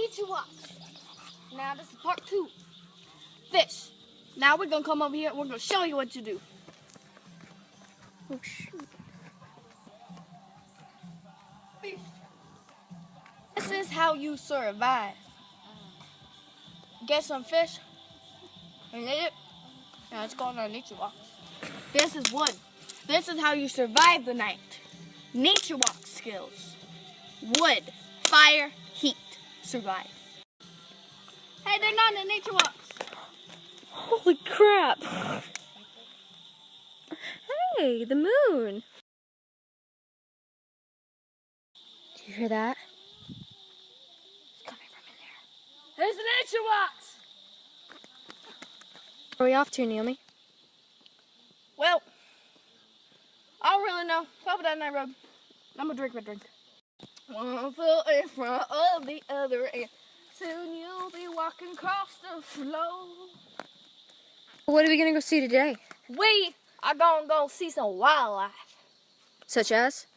nature walks. Now this is part 2. Fish. Now we're gonna come over here and we're gonna show you what to do. Oh shoot. Fish. This is how you survive. Get some fish and eat it. Now it's called our nature walks. This is wood. This is how you survive the night. Nature walk skills. Wood, fire, heat, survive. Hey, they're not in nature walks. Holy crap. Hey, the moon. Do you hear that? It's coming from in there. There's the nature walks. Where are we off to, Naomi? Well, I don't really know. Probably down that road. I'm gonna drink my drink. One foot in front of the other, and soon you'll be walking across the floor. What are we gonna go see today? We are gonna go see some wildlife. Such as?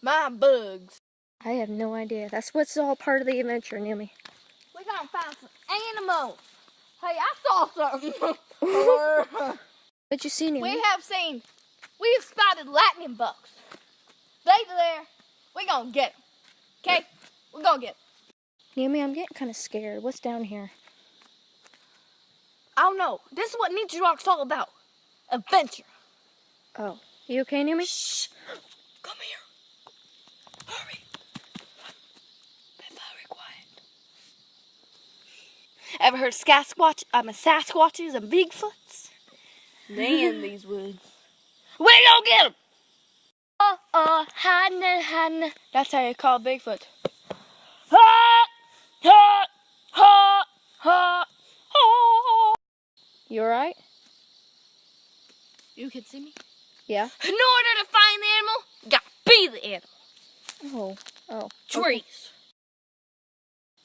My bugs. I have no idea. That's what's all part of the adventure, Naomi. We're gonna find some animals. Hey, I saw something. What'd you see, Naomi? We've spotted lightning bugs. They're there. We're gonna get them. Okay? We're gonna get them. Naomi, I'm getting kind of scared. What's down here? I don't know. This is what nature walk's all about. Adventure. Oh, you okay, Naomi? Shh. Come here. Hurry. Be very quiet. Ever heard of Sasquatches and Bigfoots? They in these woods. We gonna get them. Hiding. That's how you call Bigfoot. Ha, ha, ha, ha, ha. You alright? You can see me? Yeah. In order to find the animal, you gotta be the animal. Oh. Trees.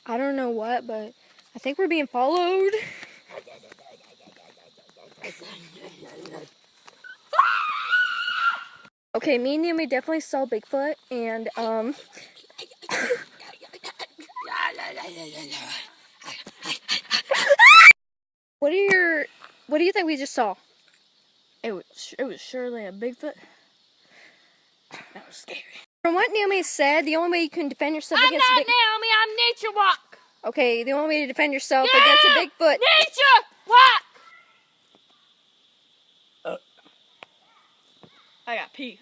Okay. I don't know what, but I think we're being followed. Okay, me and Naomi definitely saw Bigfoot, and what do you think we just saw? It was surely a Bigfoot. That was scary. From what Naomi said, the only way you can defend yourself I'm against not Naomi, I'm Nature Walk. Okay, the only way to defend yourself against a Bigfoot. Nature Walk. I got pee.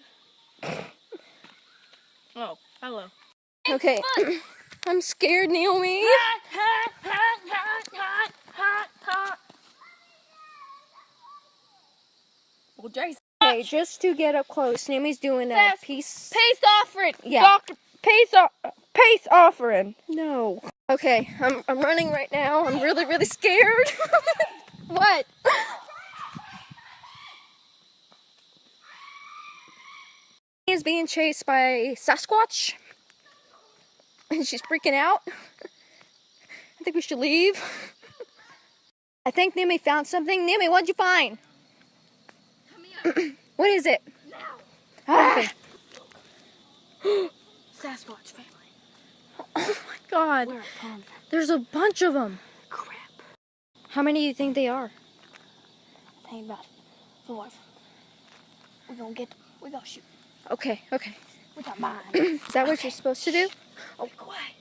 Oh, hello. Okay, I'm scared, Naomi. Hot. Well, Jason. Okay, just to get up close, Naomi's doing a peace offering. Yeah. Doctor, peace offering. No. Okay, I'm running right now. I'm really scared. What? He is being chased by a Sasquatch. And she's freaking out. I think we should leave. I think Naomi found something. Naomi, what'd you find? Come here. What is it? Now. Okay. Sasquatch family. Oh my God. We're at home. There's a bunch of them. Crap. How many do you think they are? I think about 4. We're gonna get them. We're gonna shoot. Okay. We got mine. Is that what you're supposed to do? Oh, be quiet.